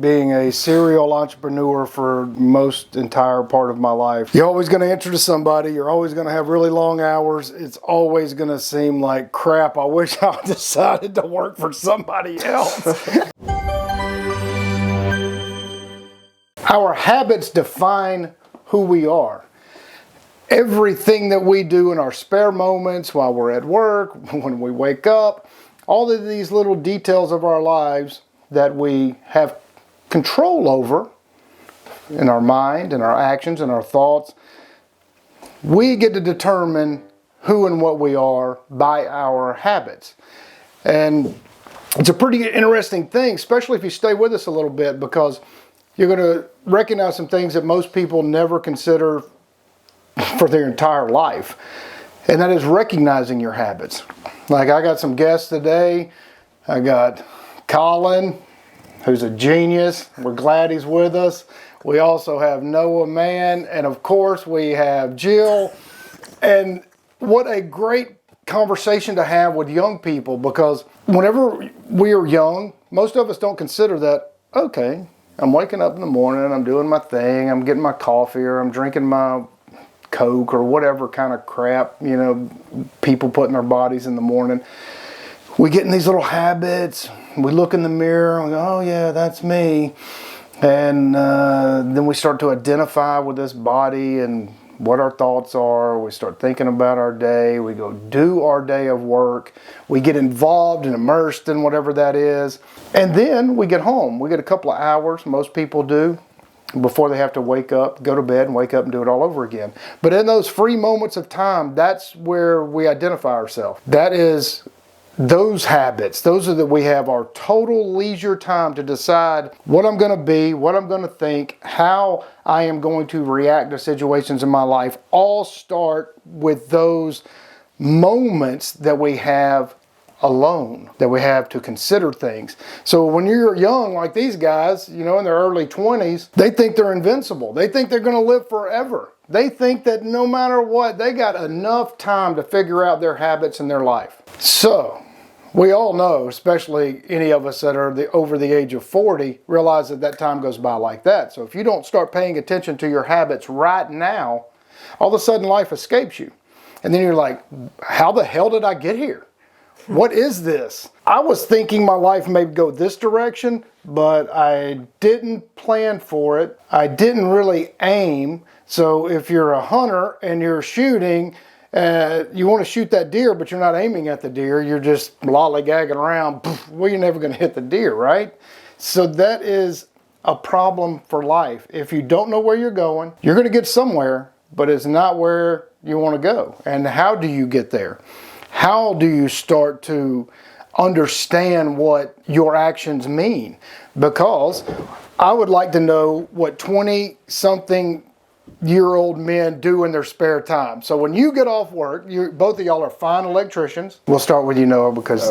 Being a serial entrepreneur for most entire part of my life, you're always going to answer to somebody. You're always going to have really long hours. It's always going to seem like crap. I wish I decided to work for somebody else. Our habits define who we are. Everything that we do in our spare moments, while we're at work, when we wake up, all of these little details of our lives that we have control over in our mind and our actions and our thoughts, we get to determine who and what we are by our habits. And it's a pretty interesting thing, especially if you stay with us a little bit, because you're going to recognize some things that most people never consider for their entire life. And that is recognizing your habits. Like, I got some guests today. I got Colin, who's a genius. We're glad he's with us. We also have Noah Mann, and of course we have Jill. And what a great conversation to have with young people, because whenever we are young, most of us don't consider that, okay, I'm waking up in the morning, I'm doing my thing, I'm getting my coffee, or I'm drinking my Coke, or whatever kind of crap, people put in their bodies in the morning. We get in these little habits. We look in the mirror and we go, oh yeah, that's me. And then we start to identify with this body and what our thoughts are. We start thinking about our day. We go do our day of work. We get involved and immersed in whatever that is. And then we get home. We get a couple of hours, most people do, before they have to wake up, go to bed, and wake up and do it all over again. But in those free moments of time, that's where we identify ourselves. That is those habits. Those are that we have our total leisure time to decide what I'm going to be, what I'm going to think, how I am going to react to situations in my life. All start with those moments that we have alone, that we have to consider things. So when you're young, like these guys, in their early 20s, they think they're invincible. They think they're going to live forever. They think that no matter what, they got enough time to figure out their habits in their life. So we all know, especially any of us that are over the age of 40, realize that time goes by like that. So if you don't start paying attention to your habits right now, all of a sudden life escapes you. And then you're like, how the hell did I get here? What is this? I was thinking my life may go this direction, but I didn't plan for it. I didn't really aim. So if you're a hunter and you're shooting, you want to shoot that deer, but you're not aiming at the deer. You're just lollygagging around. Well, you're never going to hit the deer, right? So that is a problem for life. If you don't know where you're going, you're going to get somewhere, but it's not where you want to go. And how do you get there? How do you start to understand what your actions mean? Because I would like to know what 20-something-year-old men do in their spare time. So when you get off work, both of y'all are fine electricians. We'll start with you, Noah, because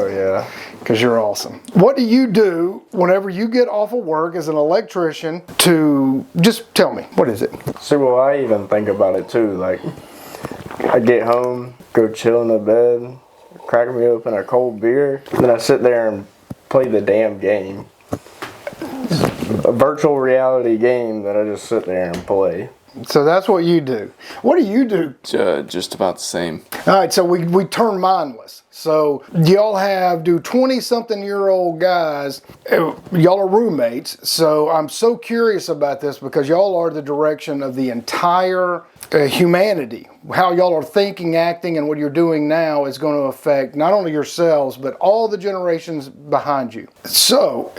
you're awesome. What do you do whenever you get off of work as an electrician to, just tell me, what is it? So, well, I even think about it too. Like, I get home, go chill in the bed, crack me open a cold beer, then I sit there and play the damn game. A virtual reality game that I just sit there and play. So that's what you do. What do you do? Just about the same. All right, so we turn mindless. So y'all do 20-something-year-old guys, y'all are roommates. So I'm so curious about this, because y'all are the direction of the entire humanity. How y'all are thinking, acting, and what you're doing now is going to affect not only yourselves, but all the generations behind you. So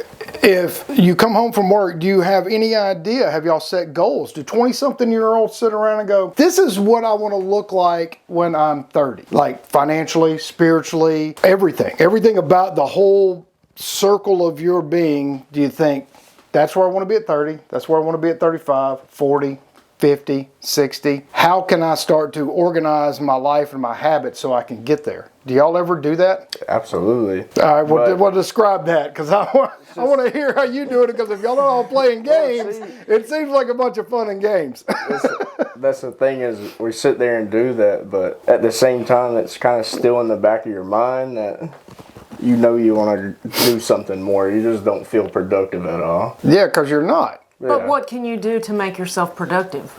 if you come home from work, do you have any idea? Have y'all set goals? Do 20-something-year-olds sit around and go, this is what I want to look like when I'm 30? Like financially, spiritually, everything about the whole circle of your being. Do you think, that's where I want to be at 30, that's where I want to be at 35, 40, 50, 60. How can I start to organize my life and my habits so I can get there? Do y'all ever do that? Absolutely. All right, well, describe that, because I want to hear how you do it, because if y'all are all playing games, it seems like a bunch of fun and games. That's the thing, is we sit there and do that, but at the same time, it's kind of still in the back of your mind that you know you want to do something more. You just don't feel productive at all. Yeah, because you're not. But Yeah. what can you do to make yourself productive?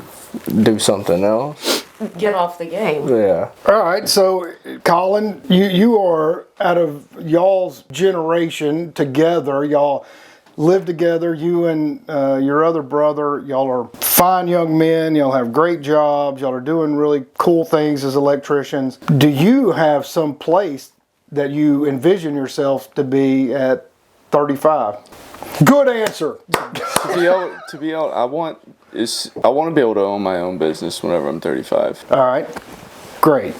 Do something else. Get off the game. Yeah. All right, so Colin, you are out of y'all's generation together. Y'all live together. You and your other brother. Y'all are fine young men. Y'all have great jobs. Y'all are doing really cool things as electricians. Do you have some place that you envision yourself to be at 35? Good answer. To be able, I want to be able to own my own business whenever I'm 35. All right, great.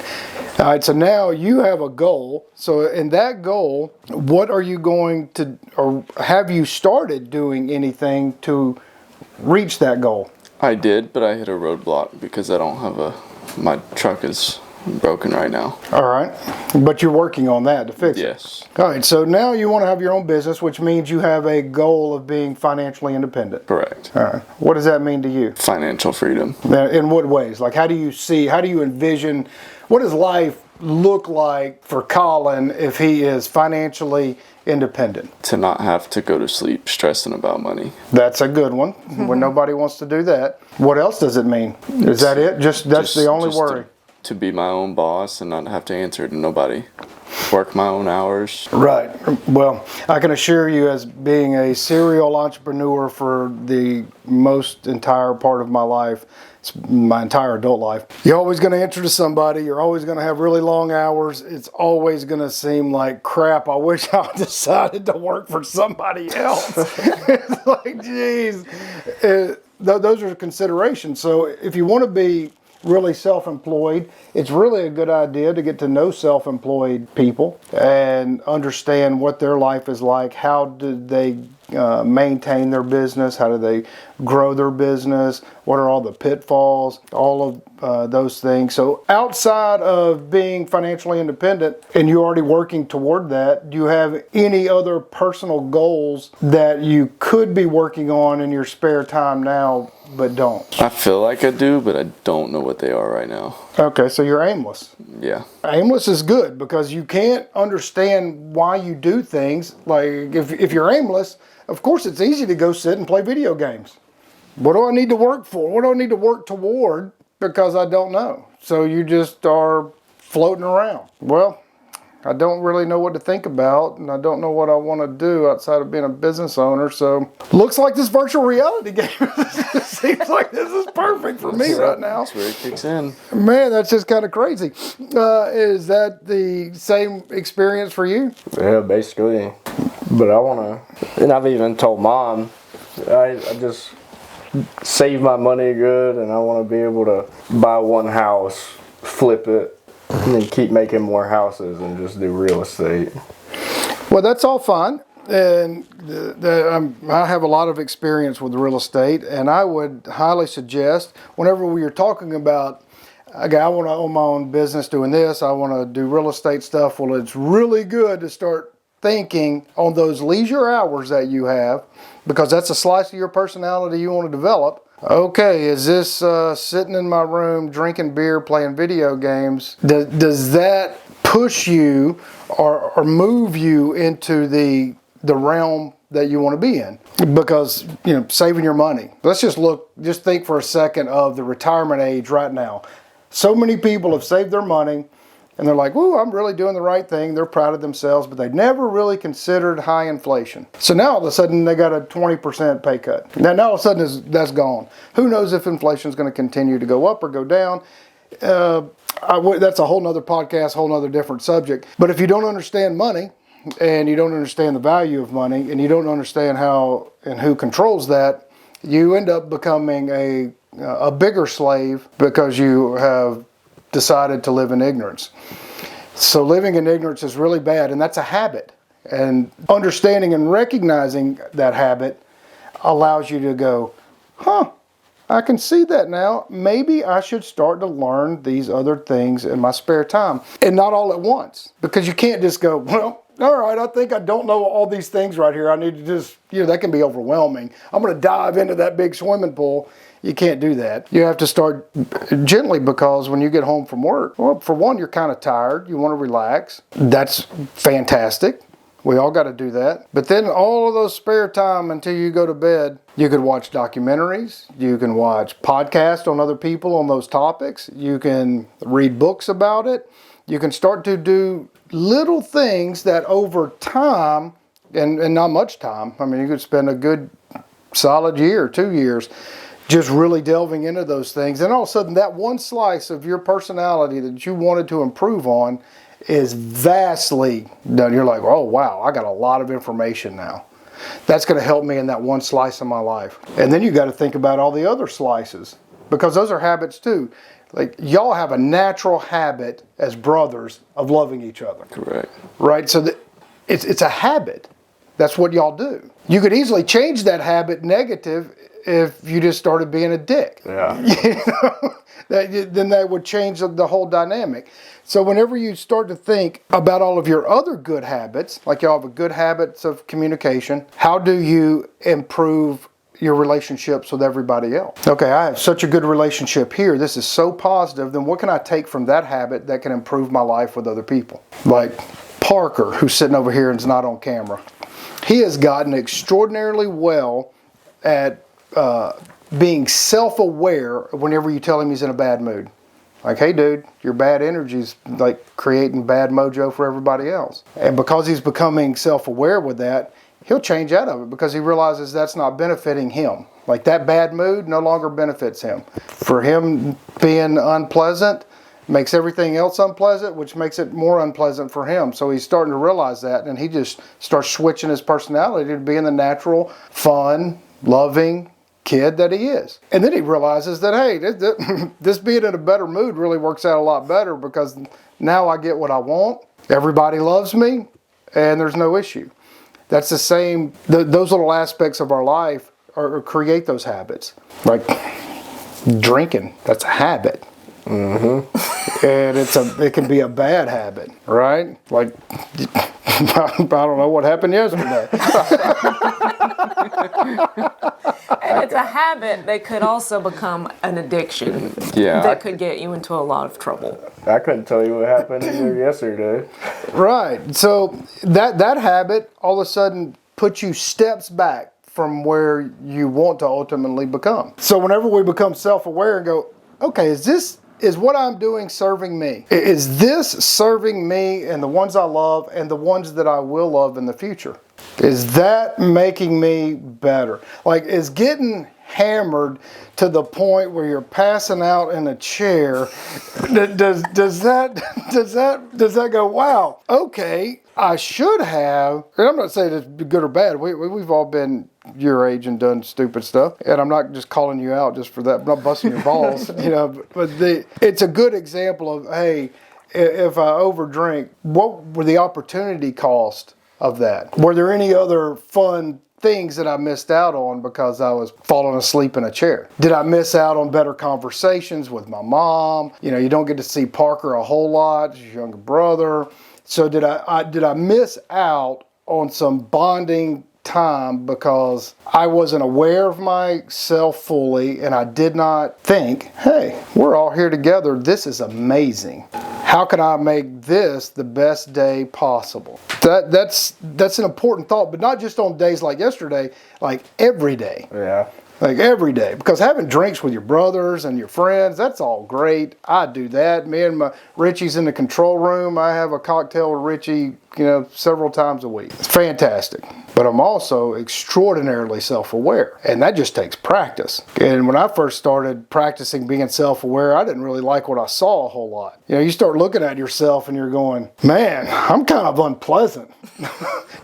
All right, so now you have a goal. So in that goal, what are you going to, or have you started doing anything to reach that goal? I did, but I hit a roadblock because I don't have my truck is broken right now. All right, but you're working on that to fix it. Yes. All right, so now you want to have your own business, which means you have a goal of being financially independent. Correct. All right, what does that mean to you? Financial freedom. Now, in what ways? Like, how do you envision, what does life look like for Colin if he is financially independent? To not have to go to sleep stressing about money. That's a good one, when nobody wants to do that. What else does it mean? Is that it? That's the only Just worry? To be my own boss and not have to answer to nobody. Work my own hours. Right. Well, I can assure you, as being a serial entrepreneur for the most entire part of my life, my entire adult life, you're always going to answer to somebody. You're always going to have really long hours. It's always going to seem like crap. I wish I decided to work for somebody else. It's like, geez. Those are considerations. So if you want to be really self-employed, it's really a good idea to get to know self-employed people and understand what their life is like. How do they maintain their business? How do they grow their business? What are all the pitfalls? All of those things. So outside of being financially independent, and you're already working toward that, do you have any other personal goals that you could be working on in your spare time now but don't? I feel like I do, but I don't know what they are right now. Okay, so you're aimless. Yeah. Aimless is good because you can't understand why you do things. Like if you're aimless, of course it's easy to go sit and play video games. What do I need to work for? What do I need to work toward? Because I don't know. So you just are floating around. Well, I don't really know what to think about, and I don't know what I want to do outside of being a business owner. So looks like this virtual reality game seems like this is perfect for me right now. That's where it kicks in. Man, that's just kind of crazy. Is that the same experience for you? Yeah, basically. But I want to, and I've even told Mom, I just save my money good, and I want to be able to buy one house, flip it, and then keep making more houses and just do real estate. Well, that's all fine. And I have a lot of experience with real estate, and I would highly suggest whenever we are talking about, okay, I want to own my own business doing this, I want to do real estate stuff, well, it's really good to start thinking on those leisure hours that you have, because that's a slice of your personality you want to develop. Okay, is this sitting in my room drinking beer, playing video games? Does that push you or move you into the realm that you want to be in? Because, saving your money. Let's just think for a second of the retirement age right now. So many people have saved their money and they're like, "Woo, I'm really doing the right thing." They're proud of themselves, but they never really considered high inflation. So now all of a sudden they got a 20% pay cut. Now all of a sudden that's gone. Who knows if inflation is going to continue to go up or go down? That's a whole nother podcast, whole nother different subject. But if you don't understand money, and you don't understand the value of money, and you don't understand how and who controls that, you end up becoming a bigger slave because you have decided to live in ignorance. So living in ignorance is really bad, and that's a habit. And understanding and recognizing that habit allows you to go, I can see that now. Maybe I should start to learn these other things in my spare time. And not all at once. Because you can't just go, well, all right, I think I don't know all these things right here. I need to just, that can be overwhelming. I'm going to dive into that big swimming pool. You can't do that. You have to start gently, because when you get home from work, well, for one, you're kind of tired. You want to relax. That's fantastic. We all got to do that. But then all of those spare time until you go to bed, you could watch documentaries. You can watch podcasts on other people on those topics. You can read books about it. You can start to do little things that over time, and not much time. I mean, you could spend a good solid year, 2 years, just really delving into those things. And all of a sudden, that one slice of your personality that you wanted to improve on is vastly done. You're like, oh, wow, I got a lot of information now. That's going to help me in that one slice of my life. And then you got to think about all the other slices, because those are habits too. Like, y'all have a natural habit as brothers of loving each other. Correct. Right? So it's a habit. That's what y'all do. You could easily change that habit negative if you just started being a dick. Yeah. You know? Then that would change the whole dynamic. So whenever you start to think about all of your other good habits, like y'all have good habits of communication, how do you improve your relationships with everybody else? Okay, I have such a good relationship here. This is so positive. Then what can I take from that habit that can improve my life with other people? Like Parker, who's sitting over here and is not on camera. He has gotten extraordinarily well at being self-aware whenever you tell him he's in a bad mood. Like, hey dude, your bad energy's like creating bad mojo for everybody else. And because he's becoming self-aware with that, he'll change out of it because he realizes that's not benefiting him. Like, that bad mood no longer benefits him. For him being unpleasant makes everything else unpleasant, which makes it more unpleasant for him. So he's starting to realize that, and he just starts switching his personality to being the natural, fun, loving kid that he is. And then he realizes that, hey, this being in a better mood really works out a lot better, because now I get what I want. Everybody loves me, and there's no issue. That's the same, those little aspects of our life create those habits. Like drinking, that's a habit. Mm-hmm. And it can be a bad habit, right? Like, I don't know what happened yesterday. And it's a habit that could also become an addiction. Yeah. That could get you into a lot of trouble. I couldn't tell you what happened either yesterday. Right. So that habit all of a sudden puts you steps back from where you want to ultimately become. So whenever we become self-aware and go, okay, is what I'm doing serving me? Is this serving me and the ones I love and the ones that I will love in the future? Is that making me better? Like, is getting hammered to the point where you're passing out in a chair, does that go, wow, okay, I should have, and I'm not saying it's good or bad, we've all been your age and done stupid stuff, and I'm not just calling you out just for that, I'm not busting your balls, you know, but it's a good example of, hey, if I overdrink, what were the opportunity cost of that? Were there any other fun things that I missed out on because I was falling asleep in a chair? Did I miss out on better conversations with my mom? You know, you don't get to see Parker a whole lot, his younger brother. So did I miss out on some bonding time because I wasn't aware of myself fully, and I did not think, hey, we're all here together. This is amazing. How can I make this the best day possible? That's an important thought, but not just on days like yesterday, like every day. Yeah. Like every day. Because having drinks with your brothers and your friends, that's all great. I do that. Me and Richie's in the control room. I have a cocktail with Richie, several times a week. It's fantastic. But I'm also extraordinarily self-aware. And that just takes practice. And when I first started practicing being self-aware, I didn't really like what I saw a whole lot. You start looking at yourself and you're going, man, I'm kind of unpleasant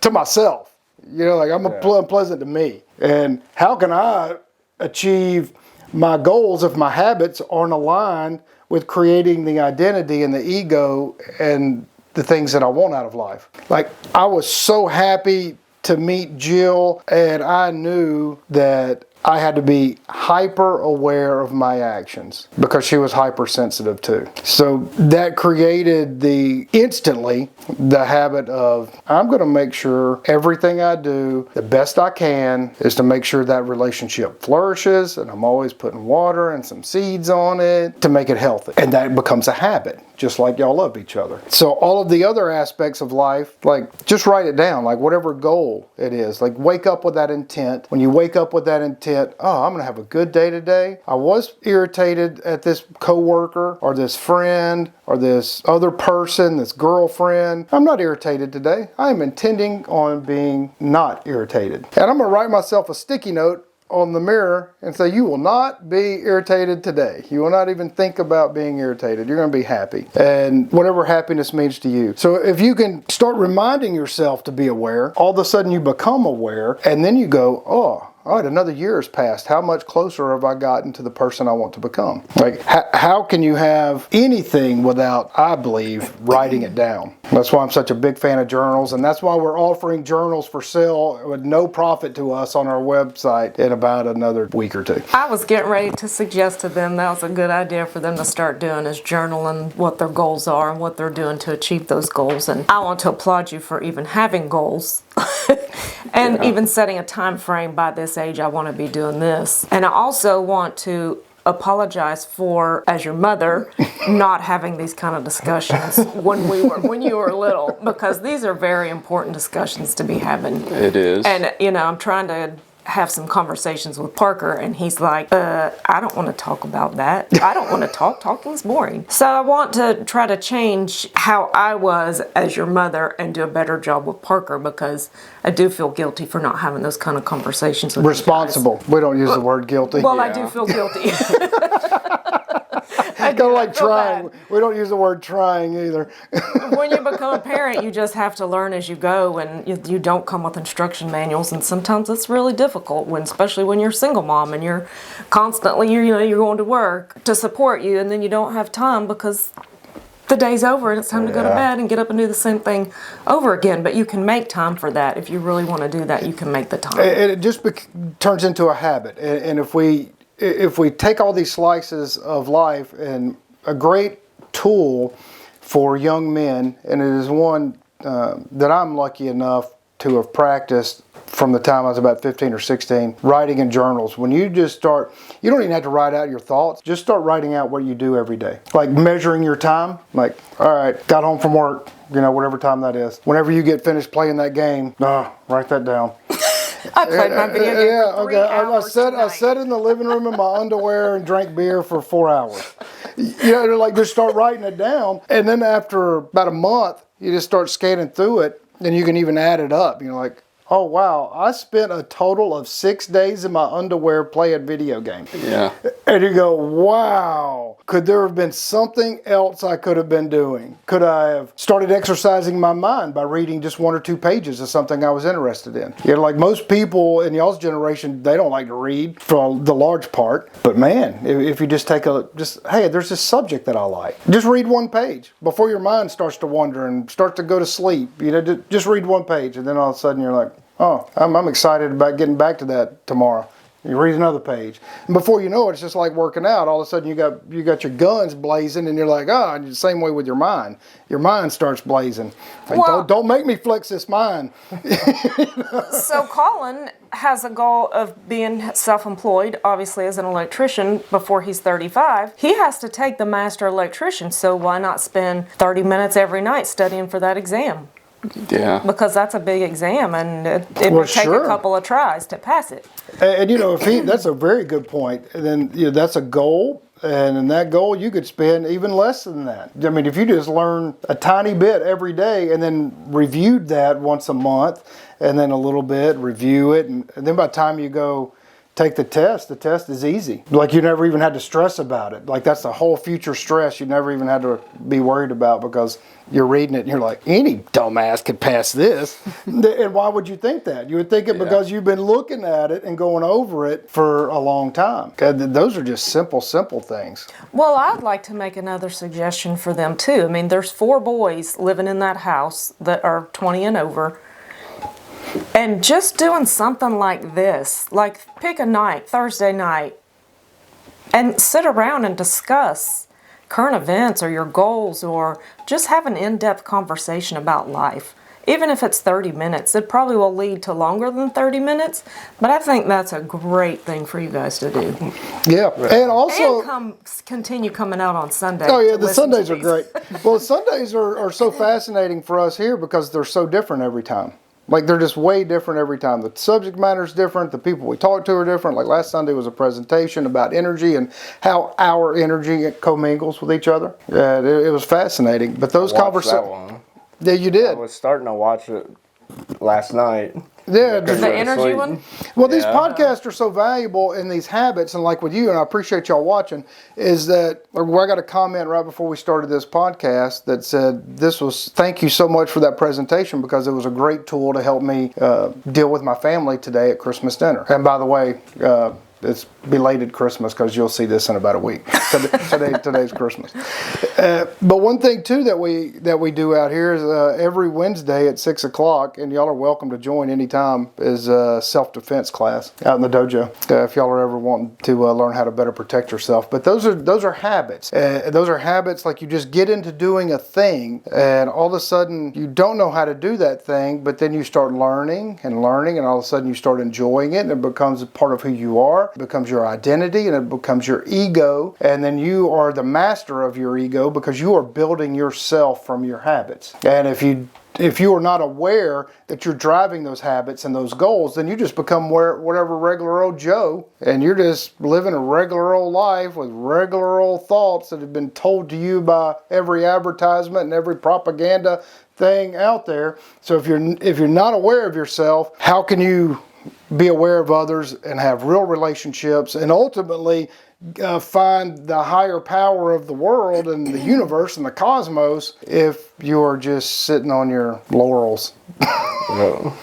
to myself. I'm unpleasant to me. And how can I achieve my goals if my habits aren't aligned with creating the identity and the ego and the things that I want out of life? Like, I was so happy to meet Jill, and I knew that I had to be hyper aware of my actions because she was hypersensitive too. So that created instantly the habit of, I'm going to make sure everything I do, the best I can, is to make sure that relationship flourishes, and I'm always putting water and some seeds on it to make it healthy. And that becomes a habit, just like y'all love each other. So all of the other aspects of life, like just write it down, like whatever goal it is, like wake up with that intent. When you wake up with that intent, oh, I'm going to have a good day today. I was irritated at this coworker or this friend or this other person, this girlfriend. I'm not irritated today. I am intending on being not irritated. And I'm going to write myself a sticky note on the mirror and say, you will not be irritated today. You will not even think about being irritated. You're going to be happy. And whatever happiness means to you. So if you can start reminding yourself to be aware, all of a sudden you become aware, and then you go, oh, all right, another year has passed. How much closer have I gotten to the person I want to become? Like, how can you have anything without, I believe, writing it down? That's why I'm such a big fan of journals, and that's why we're offering journals for sale with no profit to us on our website in about another week or two. I was getting ready to suggest to them that was a good idea for them to start doing, is journaling what their goals are and what they're doing to achieve those goals. And I want to applaud you for even having goals and even setting a time frame. By this age, I want to be doing this. And I also want to apologize for, as your mother, not having these kind of discussions when you were little, because these are very important discussions to be having. It is. And I'm trying to have some conversations with Parker, and he's like, I don't want to talk about that. I don't want to talk. Talking's boring. So I want to try to change how I was as your mother and do a better job with Parker, because I do feel guilty for not having those kind of conversations with Responsible. We don't use the word guilty. Well, I do feel guilty. I don't like feel trying. bad. We don't use the word trying either. When you become a parent, you just have to learn as you go, and you don't come with instruction manuals, and sometimes it's really difficult, especially when you're a single mom and you're constantly you're going to work to support you, and then you don't have time because the day's over and it's time to go to bed and get up and do the same thing over again. But you can make time for that. If you really want to do that, you can make the time. And it just turns into a habit. And if we take all these slices of life, and a great tool for young men, and it is one that I'm lucky enough to have practiced from the time I was about 15 or 16, writing in journals. When you just start, you don't even have to write out your thoughts, just start writing out what you do every day. Like measuring your time, like, all right, got home from work, whatever time that is. Whenever you get finished playing that game, write that down. I played my video game for 3 hours I sat in the living room in my underwear and drank beer for 4 hours. Like just start writing it down. And then after about a month, you just start scanning through it, and you can even add it up. Like, oh wow, I spent a total of 6 days in my underwear playing video games. Yeah. And you go, wow, could there have been something else I could have been doing? Could I have started exercising my mind by reading just 1 or 2 pages of something I was interested in? Like most people in y'all's generation, they don't like to read for the large part. But man, if you just hey, there's this subject that I like. Just read 1 page before your mind starts to wander and starts to go to sleep. Just read 1 page, and then all of a sudden you're like, oh, I'm excited about getting back to that tomorrow. You read another page, and before you know it, it's just like working out. All of a sudden, you got your guns blazing, and you're like, and the same way with your mind. Your mind starts blazing. Like, Well, don't make me flex this mind. So Colin has a goal of being self-employed, obviously as an electrician, before he's 35. He has to take the master electrician, so why not spend 30 minutes every night studying for that exam? Yeah. Because that's a big exam, and it would take a couple of tries to pass it. And that's a very good point. And then that's a goal. And in that goal, you could spend even less than that. I mean, if you just learn a tiny bit every day and then reviewed that once a month, and then a little bit, review it, and then by the time you go take the test is easy. Like you never even had to stress about it. Like that's the whole future stress you never even had to be worried about, because you're reading it and you're like, any dumbass could pass this. And why would you think that? You would think it because you've been looking at it and going over it for a long time. Those are just simple things. Well, I'd like to make another suggestion for them too. I mean, there's 4 boys living in that house that are 20 and over. And just doing something like this, like pick a night, Thursday night, and sit around and discuss current events or your goals, or just have an in-depth conversation about life. Even if it's 30 minutes, it probably will lead to longer than 30 minutes, but I think that's a great thing for you guys to do. Yeah, and also... And continue coming out on Sunday. Oh yeah, to the listen to Sundays are these. great. Well, Sundays are so fascinating for us here because they're so different every time. Like, they're just way different every time. The subject matter is different. The people we talk to are different. Like last Sunday was a presentation about energy and how our energy commingles with each other. It was fascinating. But those Watched that conversations... one. Yeah, you I did. was starting to watch it last night. Yeah, Couldn't The go to energy sleep. one? well, these Yeah. podcasts are so valuable in these habits, and like with you, and I appreciate y'all watching, is that I got a comment right before we started this podcast that said, thank you so much for that presentation because it was a great tool to help me deal with my family today at Christmas dinner. And by the way, it's belated Christmas because you'll see this in about a week. Today's Christmas. But one thing too that we do out here is every Wednesday at 6 o'clock, and y'all are welcome to join anytime, is self-defense class out in the dojo. If y'all are ever wanting to learn how to better protect yourself. But those are habits. Those are habits like you just get into doing a thing, and all of a sudden you don't know how to do that thing, but then you start learning, and all of a sudden you start enjoying it, and it becomes a part of who you are. It becomes your identity, and it becomes your ego, and then you are the master of your ego because you are building yourself from your habits. And if you are not aware that you're driving those habits and those goals, then you just become whatever regular old Joe, and you're just living a regular old life with regular old thoughts that have been told to you by every advertisement and every propaganda thing out there. So if you're not aware of yourself, how can you be aware of others and have real relationships and ultimately find the higher power of the world and the universe and the cosmos if you're just sitting on your laurels? No.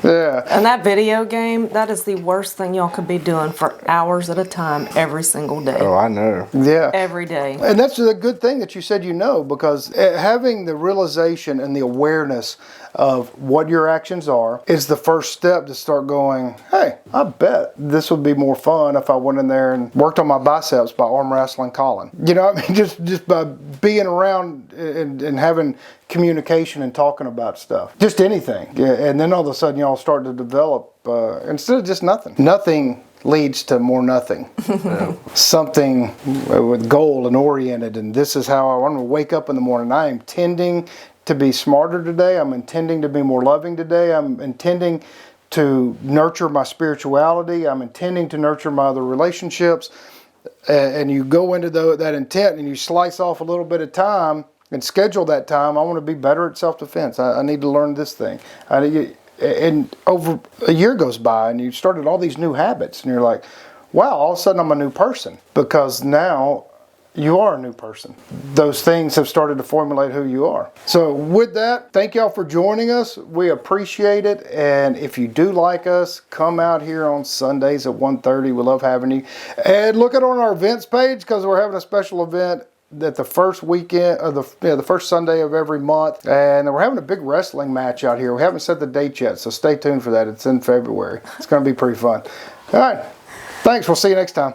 Yeah. And that video game, that is the worst thing y'all could be doing for hours at a time every single day. Oh, I know. Yeah. Every day. And that's a good thing that you said because having the realization and the awareness of what your actions are is the first step to start going, hey, I bet this would be more fun if I went in there and worked on my biceps by arm wrestling Colin. You know what I mean? Just by being around and having communication and talking about stuff. Just anything. Yeah, and then all of a sudden y'all start to develop, instead of just nothing. Nothing leads to more nothing. Something with goal and oriented, and this is how I want to wake up in the morning. I am intending to be smarter today. I'm intending to be more loving today. I'm intending to nurture my spirituality. I'm intending to nurture my other relationships. And you go into that intent and you slice off a little bit of time and schedule that time. I want to be better at self-defense. I need to learn this thing. And over a year goes by and you started all these new habits and you're like, wow, all of a sudden I'm a new person because now you are a new person. Those things have started to formulate who you are. So with that, thank y'all for joining us. We appreciate it. And if you do like us, come out here on Sundays at 1:30. We love having you. And look at on our events page because we're having a special event at the first weekend of the first Sunday of every month. And we're having a big wrestling match out here. We haven't set the date yet, so stay tuned for that. It's in February. It's going to be pretty fun. All right. Thanks. We'll see you next time.